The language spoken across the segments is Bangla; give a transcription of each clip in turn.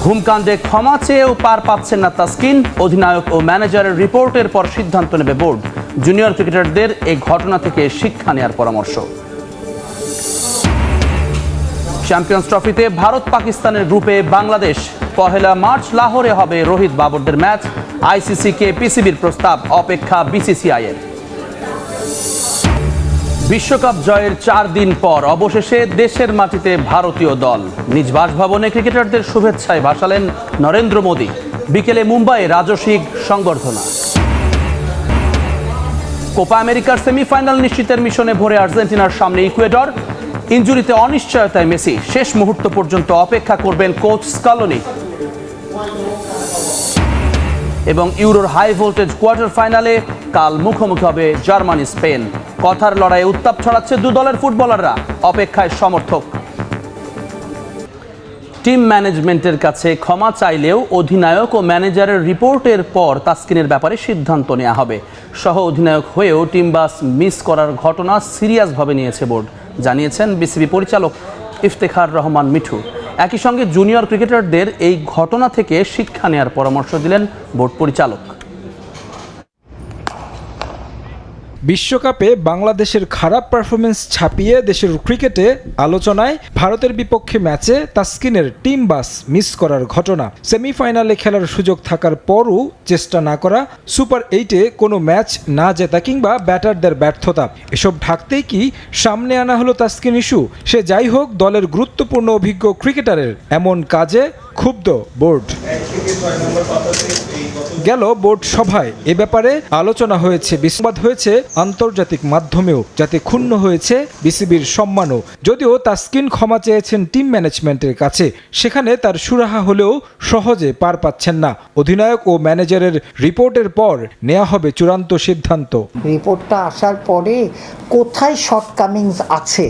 ঘুমকাণ্ডে ক্ষমা চেয়েও পার পাচ্ছেন না তাসকিন। অধিনায়ক ও ম্যানেজারের রিপোর্টের পর সিদ্ধান্ত নেবে বোর্ড। জুনিয়র ক্রিকেটারদের এই ঘটনা থেকে শিক্ষা নেওয়ার পরামর্শ। চ্যাম্পিয়ন্স ট্রফিতে ভারত পাকিস্তানের গ্রুপে বাংলাদেশ। পহেলা মার্চ লাহোরে হবে রোহিত বাবরদের ম্যাচ। আইসিসিকে পিসিবির প্রস্তাব, অপেক্ষা বিসিসিআই এর। বিশ্বকাপ জয়ের 4 দিন পর অবশেষে দেশের মাটিতে ভারতীয় দল। নিজ বাসভবনে ক্রিকেটারদের শুভেচ্ছায় ভাসালেন নরেন্দ্র মোদী। বিকেলে মুম্বাইয়ে রাজসিক সংবর্ধনা। কোপা আমেরিকার সেমিফাইনাল নিশ্চিতের মিশনে ভরে আর্জেন্টিনার সামনে ইকুয়েডর। ইনজুরিতে অনিশ্চয়তায় মেসি। শেষ মুহূর্ত পর্যন্ত অপেক্ষা করবেন কোচ স্কালোনি। এবং ইউরোর হাই ভোল্টেজ কোয়ার্টার ফাইনালে কাল মুখোমুখি হবে জার্মানি স্পেন। কথার লড়াইয়ে উত্তাপ ছড়াচ্ছে দু দলের ফুটবলাররা, অপেক্ষায় সমর্থক। টিম ম্যানেজমেন্টের কাছে ক্ষমা চাইলেও অধিনায়ক ও ম্যানেজারের রিপোর্টের পর তাসকিনের ব্যাপারে সিদ্ধান্ত নেওয়া হবে। সহ অধিনায়ক হয়েও টিম বাস মিস করার ঘটনা সিরিয়াসভাবে নিয়েছে বোর্ড, জানিয়েছেন বিসিবি পরিচালক ইফতেখার রহমান মিঠু। একই সঙ্গে জুনিয়র ক্রিকেটারদের এই ঘটনা থেকে শিক্ষা নেওয়ার পরামর্শ দিলেন বোর্ড পরিচালক। বিশ্বকাপে বাংলাদেশের খারাপ পারফরমেন্স ছাপিয়ে দেশের ক্রিকেটে আলোচনায় ভারতের বিপক্ষে ম্যাচে তাসকিনের টিম বাস মিস করার ঘটনা। সেমিফাইনালে খেলার সুযোগ থাকার পরও চেষ্টা না করা, সুপার 8-এ কোনো ম্যাচ না জেতা কিংবা ব্যাটারদের ব্যর্থতা, এসব ঢাকতেই কি সামনে আনা হলো তাসকিন ইস্যু? সে যাই হোক, দলের গুরুত্বপূর্ণ অভিজ্ঞ ক্রিকেটারের এমন কাজে ক্ষুব্ধ বোর্ড। গেল বোর্ড সভায় এ ব্যাপারে আলোচনা হয়েছে, বিস্বাদ হয়েছে আন্তর্জাতিক মাধ্যমেও, যাতে ক্ষুণ্ণ হয়েছে বিসিবির সম্মানও। যদিও তাসকিন ক্ষমা চেয়েছেন টিম ম্যানেজমেন্টের কাছে, সেখানে তার সুরাহা হলেও সহজে পার পাচ্ছেন না। অধিনায়ক ও ম্যানেজারের রিপোর্টের পর নেওয়া হবে চূড়ান্ত সিদ্ধান্ত। রিপোর্টটা আসার পরে কোথায় শর্টকামিংস আছে,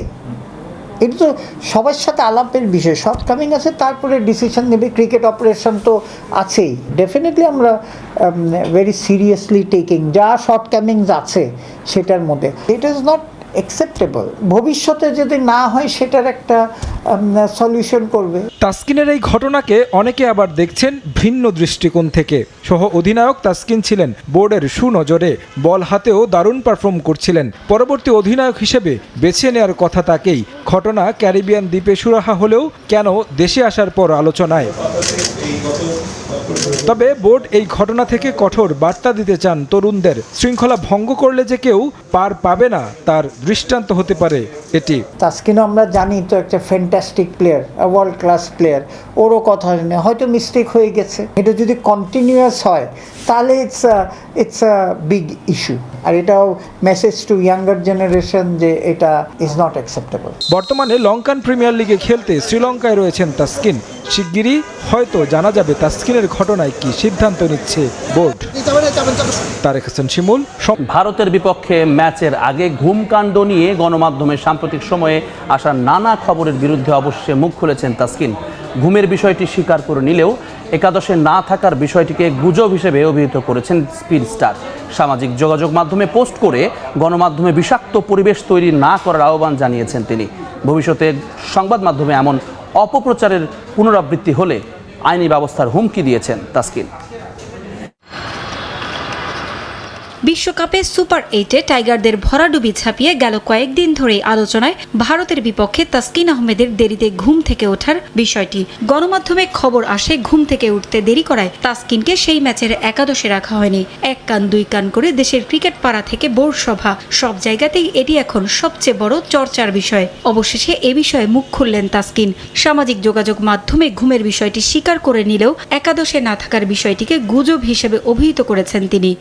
এটা তো সবার সাথে আলাপের বিষয়। শর্টকামিং আছে, তারপরে ডিসিশন নেবে। ক্রিকেট অপারেশন তো আছেই। ডেফিনেটলি আমরা ভেরি সিরিয়াসলি টেকিং যা শর্টকামিংস আছে সেটার মধ্যে। It is not acceptable. ভবিষ্যতে যদি না হয় সেটার একটা সলিউশন করবে। তাসকিনের এই ঘটনাকে অনেকে আবার দেখছেন ভিন্ন দৃষ্টিকোণ থেকে। সহ অধিনায়ক তাসকিন ছিলেন বোর্ডের সুনজরে, বল হাতেও দারুণ পারফর্ম করছিলেন। পরবর্তী অধিনায়ক হিসেবে বেছে নেওয়ার কথা তাকেই। ঘটনা ক্যারিবিয়ান দ্বীপে সুরাহা হলেও কেন দেশে আসার পর আলোচনায়। তবে বোর্ড এই ঘটনা থেকে কঠোর বার্তা দিতে চান তরুণদের। শৃঙ্খলা ভঙ্গ করলে যে কেউ পার পাবে না, তার দৃষ্টান্ত হতে পারে এটি। তাসকিনও আমরা জানি তো একটা fantastic player, world class player. ওরও কথা হয়তো মিস্টেক হয়ে গেছে। এটা যদি কন্টিনিউয়াস হয় তাহলে ইটস আ বিগ ইস্যু। আর এটাও মেসেজ টু ইয়াঙ্গার জেনারেশন যে এটা ইজ নট অ্যাকসেপ্টেবল। বর্তমানে লঙ্কান প্রিমিয়ার লিগে খেলতে শ্রীলঙ্কায় রয়েছেন তাসকিন। শিগগিরই হয়তো জানা যাবে তাসকিনের ঘটনায় কি সিদ্ধান্ত নিচ্ছে বোর্ড। তারেক হাসান শিমুল। ভারতের বিপক্ষে ম্যাচের আগে ঘুমকাণ্ড নিয়ে গণমাধ্যমে সাম্প্রতিক সময়ে আসা নানা খবরের বিরুদ্ধে অবশ্যই মুখ খুলেছেন তাসকিন। ঘুমের বিষয়টি স্বীকার করে নিলেও একাদশে না থাকার বিষয়টিকে গুজব হিসেবে অভিহিত করেছেন স্পিড স্টার। সামাজিক যোগাযোগ মাধ্যমে পোস্ট করে গণমাধ্যমে বিষাক্ত পরিবেশ তৈরি না করার আহ্বান জানিয়েছেন তিনি। ভবিষ্যতে সংবাদ মাধ্যমে এমন অপপ্রচারের পুনরাবৃত্তি হলে আইনি ব্যবস্থার হুমকি দিয়েছেন তাসকিন। বিশ্বকাপে সুপার 8-এ টাইগারদের ভরাডুবি ছাপিয়ে গেল কয়েকদিন ধরেই আলোচনায় ভারতের বিপক্ষে তাসকিন আহমেদের দেরিতে ঘুম থেকে ওঠার বিষয়টি। গণমাধ্যমে খবর আসে ঘুম থেকে উঠতে দেরি করায় তাসকিনকে সেই ম্যাচের একাদশে রাখা হয়নি। এক কান দুই কান করে দেশের ক্রিকেট পাড়া থেকে বোর্ড সভা, সব জায়গাতেই এটি এখন সবচেয়ে বড় চর্চার বিষয়। অবশেষে এ বিষয়ে মুখ খুললেন তাসকিন। সামাজিক যোগাযোগ মাধ্যমে ঘুমের বিষয়টি স্বীকার করে নিলেও একাদশে না থাকার বিষয়টিকে গুজব হিসেবে অভিহিত করেছেন তিনি।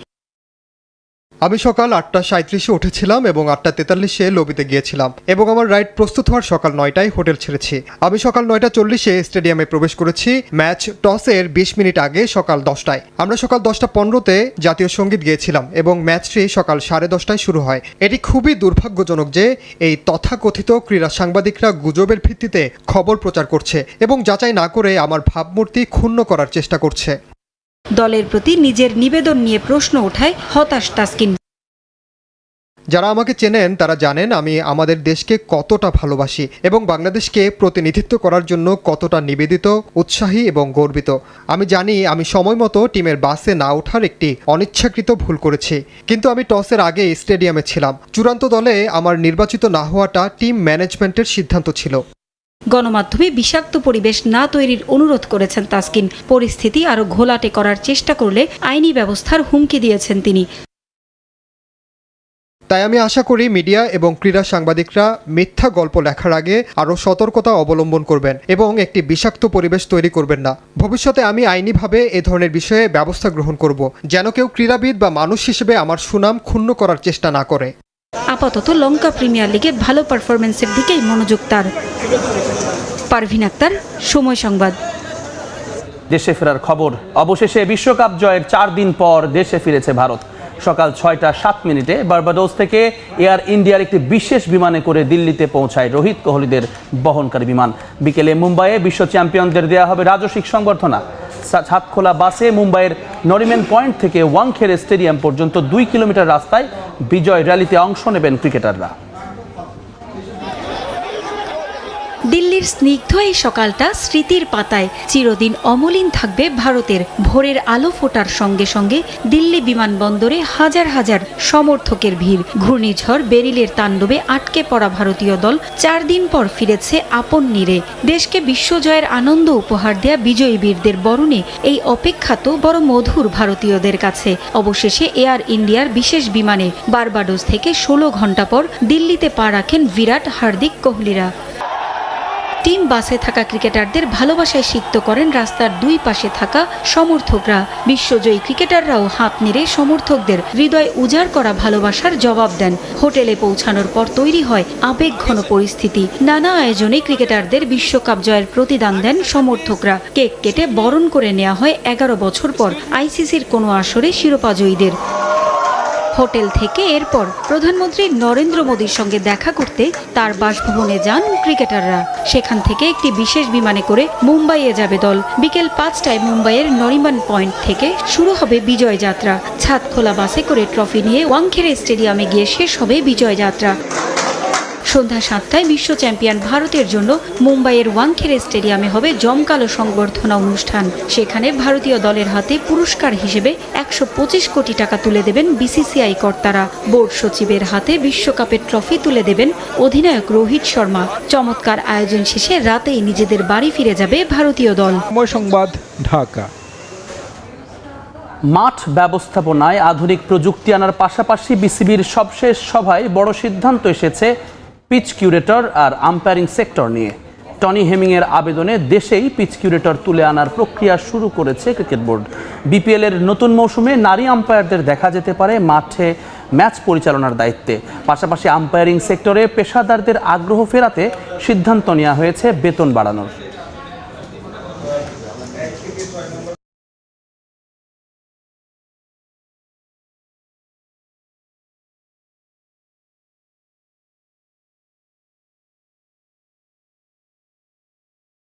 আমি সকাল 8:37-এ উঠেছিলাম এবং 8:43-এ লবিতে গিয়েছিলাম এবং আমার রাইড প্রস্তুত হওয়ার সকাল 9টায় হোটেল ছেড়েছি। আমি সকাল 9:40-এ স্টেডিয়ামে প্রবেশ করেছি। ম্যাচ টসের 20 মিনিট আগে সকাল 10টায়। আমরা সকাল 10:15-তে জাতীয় সঙ্গীত গিয়েছিলাম এবং ম্যাচটি সকাল 10:30টায় শুরু হয়। এটি খুবই দুর্ভাগ্যজনক যে এই তথাকথিত ক্রীড়া সাংবাদিকরা গুজবের ভিত্তিতে খবর প্রচার করছে এবং যাচাই না করে আমার ভাবমূর্তি ক্ষুণ্ণ করার চেষ্টা করছে। দলের প্রতি নিজের নিবেদন নিয়ে প্রশ্ন ওঠায় হতাশ তাসকিন। যারা আমাকে চেনেন তারা জানেন আমি আমাদের দেশকে কতটা ভালোবাসি এবং বাংলাদেশকে প্রতিনিধিত্ব করার জন্য কতটা নিবেদিত, উৎসাহী এবং গর্বিত। আমি জানি আমি সময় মতো টিমের বাসে না ওঠার একটি অনিচ্ছাকৃত ভুল করেছি, কিন্তু আমি টসের আগে স্টেডিয়ামে ছিলাম। চূড়ান্ত দলে আমার নির্বাচিত না হওয়াটা টিম ম্যানেজমেন্টের সিদ্ধান্ত ছিল। গণমাধ্যমে বিষাক্ত পরিবেশ না তৈরির অনুরোধ করেছেন তাসকিন। পরিস্থিতি আরও ঘোলাটে করার চেষ্টা করলে আইনি ব্যবস্থার হুমকি দিয়েছেন তিনি। তাই আমি আশা করি মিডিয়া এবং ক্রীড়া সাংবাদিকরা মিথ্যা গল্প লেখার আগে আরও সতর্কতা অবলম্বন করবেন এবং একটি বিষাক্ত পরিবেশ তৈরি করবেন না। ভবিষ্যতে আমি আইনিভাবে এ ধরনের বিষয়ে ব্যবস্থা গ্রহণ করব, যেন কেউ ক্রীড়াবিদ বা মানুষ হিসেবে আমার সুনাম ক্ষুণ্ণ করার চেষ্টা না করে। আপাতত লঙ্কা প্রিমিয়ার লিগে ভালো পারফরমেন্সের দিকেই মনোযোগ তার। পারভিন আক্তার, সময় সংবাদ। দেশে ফেরার খবর। অবশেষে বিশ্বকাপ জয়ের 4 দিন পর দেশে ফিরেছে ভারত। সকাল 6টা 7 মিনিটে বার্বাডোস থেকে এয়ার ইন্ডিয়ার একটি বিশেষ বিমানে করে দিল্লিতে পৌঁছায় রোহিত কোহলিদের বহনকারী বিমান। বিকেলে মুম্বাইয়ে বিশ্ব চ্যাম্পিয়নদের দেওয়া হবে রাজস্বিক সংবর্ধনা। ছাদখোলা বাসে মুম্বাইয়ের নরিম্যান পয়েন্ট থেকে ওয়াংখেড়ে স্টেডিয়াম পর্যন্ত 2 কিলোমিটার রাস্তায় বিজয় র্যালিতে অংশ নেবেন ক্রিকেটাররা। দিল্লির স্নিগ্ধ এই সকালটা স্মৃতির পাতায় চিরদিন অমলিন থাকবে ভারতের। ভোরের আলো ফোটার সঙ্গে সঙ্গে দিল্লি বিমানবন্দরে হাজার হাজার সমর্থকের ভিড়। ঘূর্ণিঝড় বেরিলের তাণ্ডবে আটকে পড়া ভারতীয় দল 4 দিন পর ফিরেছে আপন নীড়ে। দেশকে বিশ্বজয়ের আনন্দ উপহার দেয়া বিজয়ী বীরদের বরণে এই অপেক্ষা তো বড় মধুর ভারতীয়দের কাছে। অবশেষে এয়ার ইন্ডিয়ার বিশেষ বিমানে বার্বাডোস থেকে 16 ঘন্টা পর দিল্লিতে পা রাখেন বিরাট, হার্দিক, কোহলিরা। টিম বাসে থাকা ক্রিকেটারদের ভালোবাসায় সিক্ত করেন রাস্তার 2 পাশে থাকা সমর্থকরা। বিশ্বজয়ী ক্রিকেটাররাও হাত নেড়ে সমর্থকদের হৃদয় উজাড় করা ভালোবাসার জবাব দেন। হোটেলে পৌঁছানোর পর তৈরি হয় আবেগঘন পরিস্থিতি। নানা আয়োজনে ক্রিকেটারদের বিশ্বকাপ জয়ের প্রতিদান দেন সমর্থকরা। কেক কেটে বরণ করে নেওয়া হয় 11 বছর পর আইসিসির কোনো আসরে শিরোপা জয়ীদের। হোটেল থেকে এরপর প্রধানমন্ত্রী নরেন্দ্র মোদীর সঙ্গে দেখা করতে তার বাসভবনে যান ক্রিকেটাররা। সেখান থেকে একটি বিশেষ বিমানে করে মুম্বাইয়ে যাবে দল। বিকেল 5টায় মুম্বাইয়ের নরিম্যান পয়েন্ট থেকে শুরু হবে বিজয় যাত্রা। ছাদখোলা বাসে করে ট্রফি নিয়ে ওয়াংখেড়ে স্টেডিয়ামে গিয়ে শেষ হবে বিজয় যাত্রা। সন্ধ্যা 7টায় বিশ্ব চ্যাম্পিয়ন ভারতের জন্য মুম্বাইয়ের ওয়াংখেড়ে স্টেডিয়ামে হবে জমকালো সংবর্ধনা অনুষ্ঠান। সেখানে ভারতীয় দলের হাতে পুরস্কার হিসেবে 125 কোটি টাকা তুলে দেবেন বিসিসিআই কর্তারা। বোর্ড সচিবের হাতে বিশ্বকাপের ট্রফি তুলে দেবেন অধিনায়ক রোহিত শর্মা। চমৎকার আয়োজন শেষে রাতেই নিজেদের বাড়ি ফিরে যাবে ভারতীয় দল। সময় সংবাদ, ঢাকা। মাঠ ব্যবস্থাপনায় আধুনিক প্রযুক্তি আনার পাশাপাশি বিসিবির সবশেষ সভায় বড় সিদ্ধান্ত এসেছে পিচ কিউরেটর আর আম্পায়ারিং সেক্টর নিয়ে। টনি হেমিংয়ের আবেদনে দেশেই পিচ কিউরেটর তুলে আনার প্রক্রিয়া শুরু করেছে ক্রিকেট বোর্ড। বিপিএলের নতুন মৌসুমে নারী আম্পায়ারদের দেখা যেতে পারে মাঠে ম্যাচ পরিচালনার দায়িত্বে। পাশাপাশি আম্পায়ারিং সেক্টরে পেশাদারদের আগ্রহ ফেরাতে সিদ্ধান্ত নেওয়া হয়েছে বেতন বাড়ানোর।